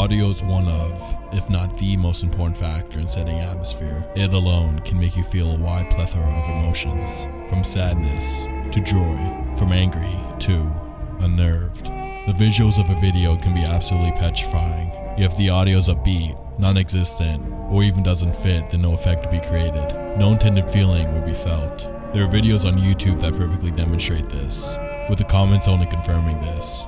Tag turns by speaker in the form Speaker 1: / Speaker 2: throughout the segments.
Speaker 1: Audio is one of, if not the most important factor in setting atmosphere. It alone can make you feel a wide plethora of emotions, from sadness to joy, from angry to unnerved. The visuals of a video can be absolutely petrifying. If the audio is upbeat, non-existent, or even doesn't fit, then no effect will be created. No intended feeling will be felt. There are videos on YouTube that perfectly demonstrate this, with the comments only confirming this.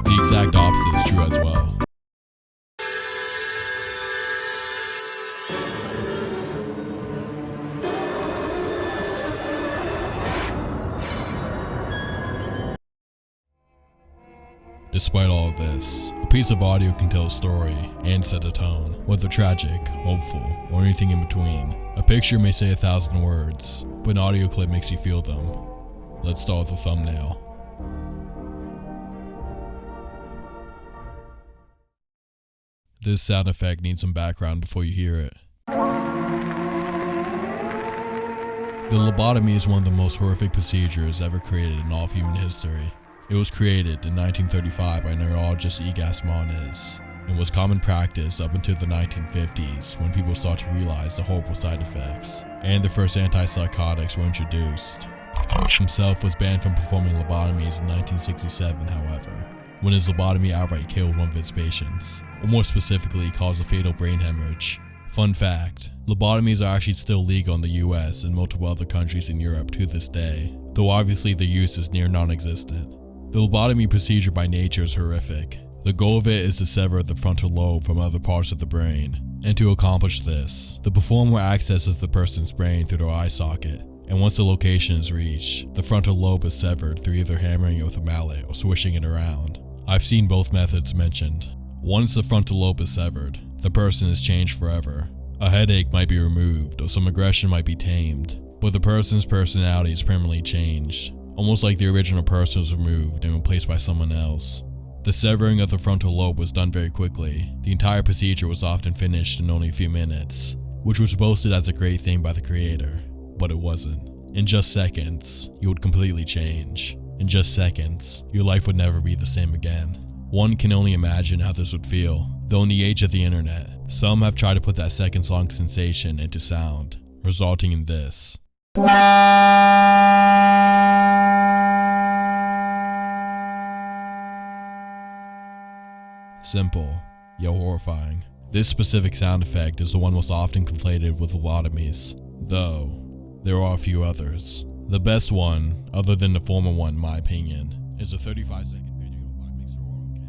Speaker 1: The exact opposite is true as well. Despite all of this, a piece of audio can tell a story and set a tone, whether tragic, hopeful, or anything in between. A picture may say 1,000 words, but an audio clip makes you feel them. Let's start with the thumbnail. This sound effect needs some background before you hear it. The lobotomy is one of the most horrific procedures ever created in all of human history. It was created in 1935 by neurologist Headcrab Zombie and was common practice up until the 1950s, when people started to realize the horrible side effects, and the first antipsychotics were introduced. Himself was banned from performing lobotomies in 1967, however, when his lobotomy outright killed one of his patients, or more specifically caused a fatal brain hemorrhage. Fun fact, lobotomies are actually still legal in the US and multiple other countries in Europe to this day, though obviously the use is near non-existent. The lobotomy procedure by nature is horrific. The goal of it is to sever the frontal lobe from other parts of the brain, and to accomplish this, the performer accesses the person's brain through their eye socket, and once the location is reached, the frontal lobe is severed through either hammering it with a mallet or swishing it around. I've seen both methods mentioned. Once the frontal lobe is severed, the person is changed forever. A headache might be removed, or some aggression might be tamed, but the person's personality is permanently changed, almost like the original person was removed and replaced by someone else. The severing of the frontal lobe was done very quickly. The entire procedure was often finished in only a few minutes, which was boasted as a great thing by the creator, but it wasn't. In just seconds, you would completely change. In just seconds, your life would never be the same again. One can only imagine how this would feel, though in the age of the internet, some have tried to put that seconds-long sensation into sound, resulting in this. Simple, yet horrifying. This specific sound effect is the one most often conflated with lobotomies, though there are a few others. The best one, other than the former one in my opinion, is a 35-second video by Mixer OK.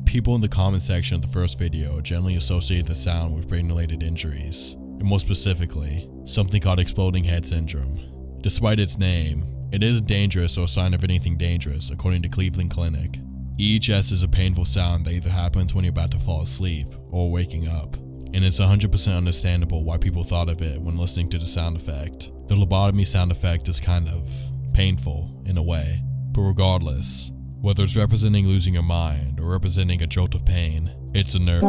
Speaker 1: People in the comment section of the first video generally associate the sound with brain-related injuries, and more specifically, something called exploding head syndrome. Despite its name, it isn't dangerous or a sign of anything dangerous, according to Cleveland Clinic. EHS is a painful sound that either happens when you're about to fall asleep or waking up, and it's 100% understandable why people thought of it when listening to the sound effect. The lobotomy sound effect is kind of painful in a way, but regardless, whether it's representing losing your mind or representing a jolt of pain, it's a nerve.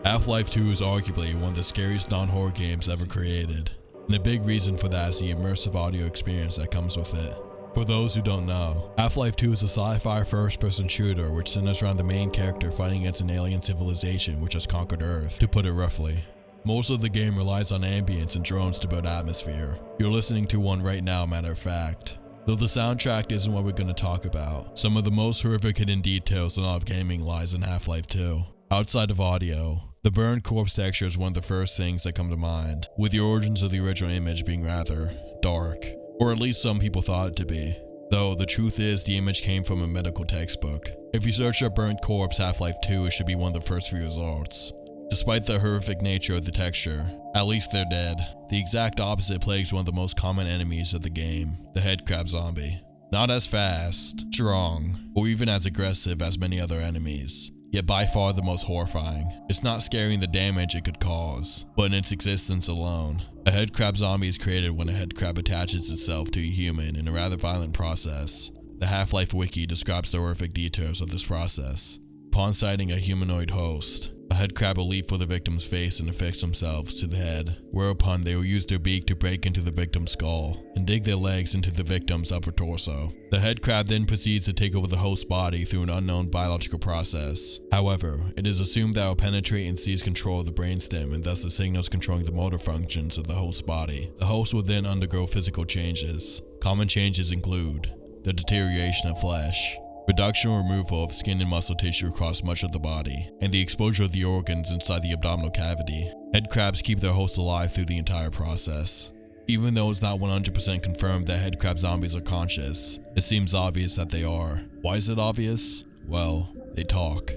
Speaker 1: Half-Life 2 is arguably one of the scariest non-horror games ever created, and a big reason for that is the immersive audio experience that comes with it. For those who don't know, Half-Life 2 is a sci-fi first-person shooter which centers around the main character fighting against an alien civilization which has conquered Earth, to put it roughly. Most of the game relies on ambience and drones to build atmosphere. You're listening to one right now, matter of fact. Though the soundtrack isn't what we're going to talk about, some of the most horrific hidden details in all of gaming lies in Half-Life 2. Outside of audio, the burned corpse texture is one of the first things that come to mind, with the origins of the original image being rather dark. Or at least some people thought it to be. Though the truth is the image came from a medical textbook. If you search up burnt corpse Half-Life 2, it should be one of the first few results. Despite the horrific nature of the texture, at least they're dead. The exact opposite plagues one of the most common enemies of the game, the Headcrab Zombie. Not as fast, strong, or even as aggressive as many other enemies, yet by far the most horrifying. It's not scary in the damage it could cause, but in its existence alone. A headcrab zombie is created when a headcrab attaches itself to a human in a rather violent process. The Half-Life wiki describes the horrific details of this process. Upon sighting a humanoid host, a headcrab will leap for the victim's face and affix themselves to the head, whereupon they will use their beak to break into the victim's skull and dig their legs into the victim's upper torso. The headcrab then proceeds to take over the host's body through an unknown biological process. However, it is assumed that it will penetrate and seize control of the brainstem and thus the signals controlling the motor functions of the host's body. The host will then undergo physical changes. Common changes include the deterioration of flesh, reduction or removal of skin and muscle tissue across much of the body, and the exposure of the organs inside the abdominal cavity. Headcrabs keep their host alive through the entire process. Even though it's not 100% confirmed that headcrab zombies are conscious, it seems obvious that they are. Why is it obvious? Well, they talk.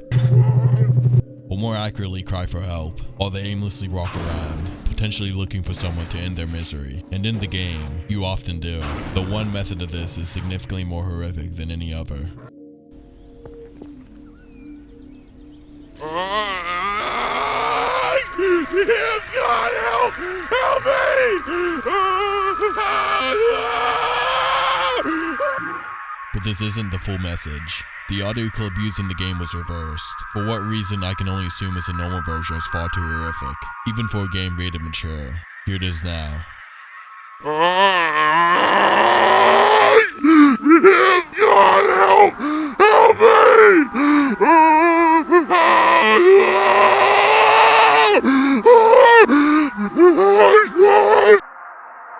Speaker 1: Or more accurately, cry for help, while they aimlessly walk around, potentially looking for someone to end their misery. And in the game, you often do. The one method of this is significantly more horrific than any other.
Speaker 2: God, help me!
Speaker 1: But this isn't the full message. The audio clip used in the game was reversed. For what reason, I can only assume as the normal version is far too horrific, even for a game rated mature. Here it is now.
Speaker 2: God, help me!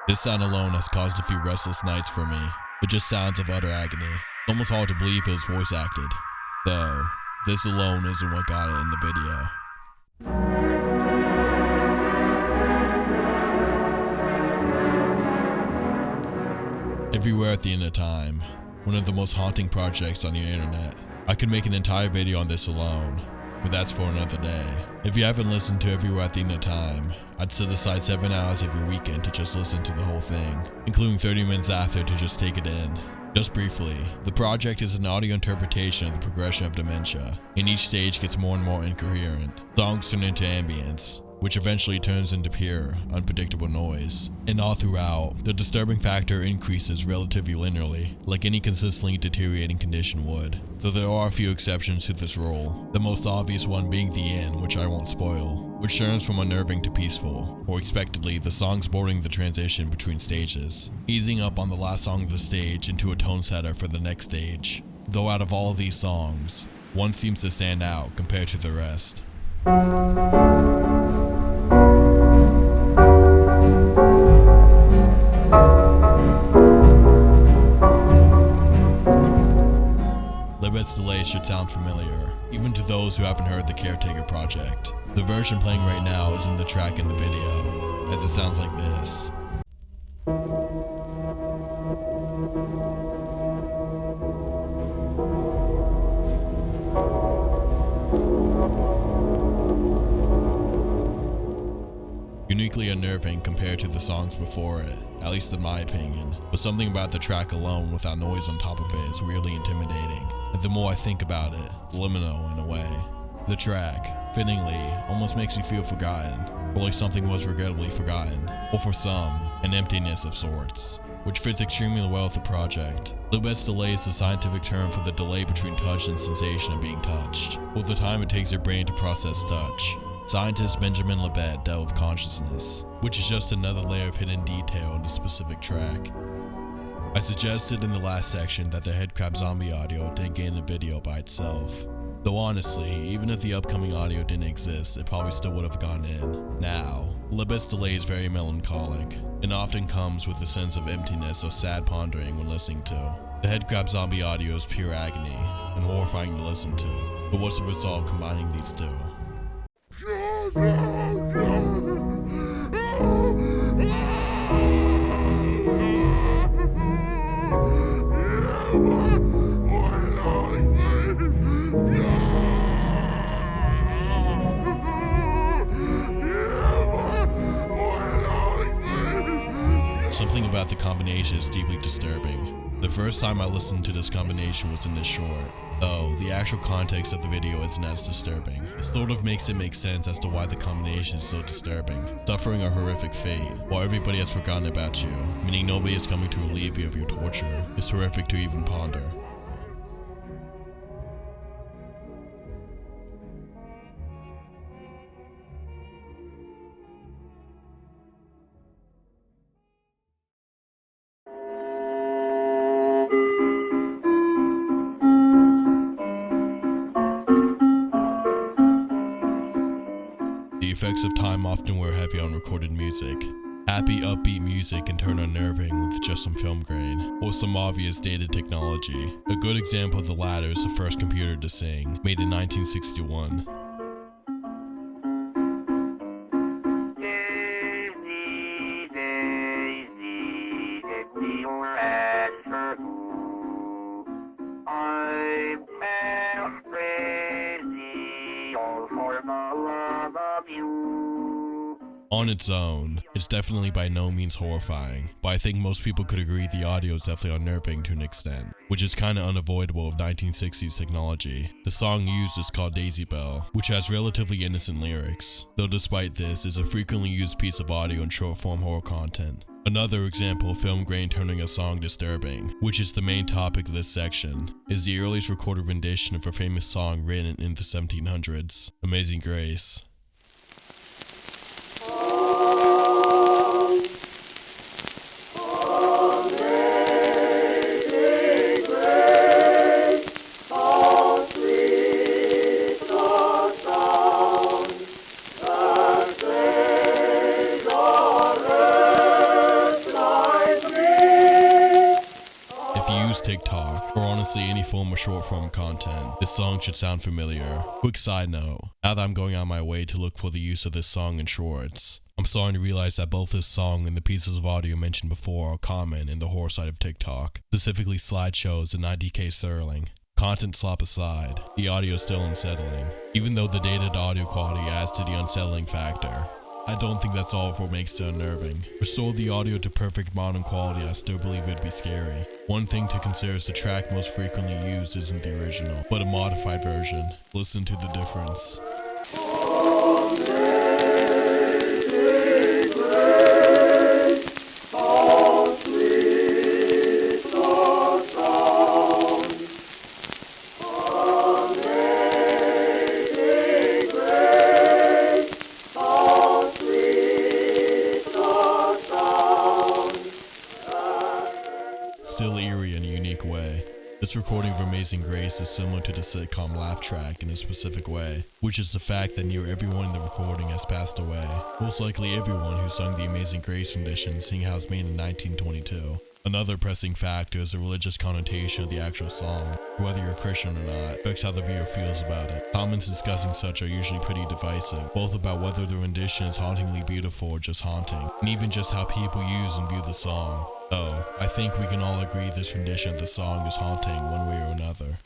Speaker 1: This sound alone has caused a few restless nights for me. It just sounds of utter agony. It's almost hard to believe it was voice acted. Though, this alone isn't what got it in the video. Everywhere at the End of Time, one of the most haunting projects on the internet. I could make an entire video on this alone, but that's for another day. If you haven't listened to Everywhere at the End of Time, I'd set aside 7 hours every weekend to just listen to the whole thing, including 30 minutes after to just take it in. Just briefly, the project is an audio interpretation of the progression of dementia, and each stage gets more and more incoherent. Songs turn into ambience, which eventually turns into pure, unpredictable noise. And all throughout, the disturbing factor increases relatively linearly, like any consistently deteriorating condition would. Though there are a few exceptions to this rule, the most obvious one being the end, which I won't spoil, which turns from unnerving to peaceful, or expectedly the songs bordering the transition between stages, easing up on the last song of the stage into a tone setter for the next stage. Though out of all of these songs, one seems to stand out compared to the rest. Libet's delay should sound familiar, even to those who haven't heard the Caretaker project. The version playing right now isn't the track in the video, as it sounds like this. Uniquely unnerving compared to the songs before it, at least in my opinion, but something about the track alone without noise on top of it is weirdly intimidating, and the more I think about it, liminal in a way. The track, fittingly, almost makes me feel forgotten, or like something was regrettably forgotten, or for some, an emptiness of sorts, which fits extremely well with the project. Libet's delay is the scientific term for the delay between touch and sensation of being touched, or the time it takes your brain to process touch. Scientist Benjamin Libet dealt with consciousness, which is just another layer of hidden detail in the specific track. I suggested in the last section that the Headcrab Zombie audio didn't get in the video by itself. Though honestly, even if the upcoming audio didn't exist, it probably still would have gone in. Now, Libet's delay is very melancholic, and often comes with a sense of emptiness or sad pondering when listening to. The Headcrab Zombie audio is pure agony, and horrifying to listen to, but what's the result of combining these two? Something about the combination is deeply disturbing. The first time I listened to this combination was in this short, though the actual context of the video isn't as disturbing. It sort of makes it make sense as to why the combination is so disturbing. Suffering a horrific fate, while everybody has forgotten about you, meaning nobody is coming to relieve you of your torture, is horrific to even ponder. effects of time often wear heavy on recorded music. Happy, upbeat music can turn unnerving with just some film grain, or some obvious dated technology. A good example of the latter is the first computer to sing, made in 1961. On its own, it's definitely by no means horrifying, but I think most people could agree the audio is definitely unnerving to an extent, which is kinda unavoidable of 1960s technology. The song used is called Daisy Bell, which has relatively innocent lyrics, though despite this, is a frequently used piece of audio in short-form horror content. Another example of film grain turning a song disturbing, which is the main topic of this section, is the earliest recorded rendition of a famous song written in the 1700s, Amazing Grace. TikTok, or honestly any form of short form content, this song should sound familiar. Quick side note, now that I'm going out my way to look for the use of this song in shorts, I'm starting to realize that both this song and the pieces of audio mentioned before are common in the horror side of TikTok, specifically slideshows and 90K sterling. Content slop aside, the audio is still unsettling, even though the dated audio quality adds to the unsettling factor. I don't think that's all of what makes it unnerving. Restore the audio to perfect modern quality, I still believe it'd be scary. One thing to consider is the track most frequently used isn't the original, but a modified version. Listen to the difference. Still eerie in a unique way. This recording of Amazing Grace is similar to the sitcom laugh track in a specific way, which is the fact that near everyone in the recording has passed away. Most likely everyone who sung the Amazing Grace rendition, seeing how it was made in 1922. Another pressing factor is the religious connotation of the actual song. Whether you're Christian or not, affects how the viewer feels about it. Comments discussing such are usually pretty divisive, both about whether the rendition is hauntingly beautiful or just haunting, and even just how people use and view the song. Though, I think we can all agree this rendition of the song is haunting one way or another.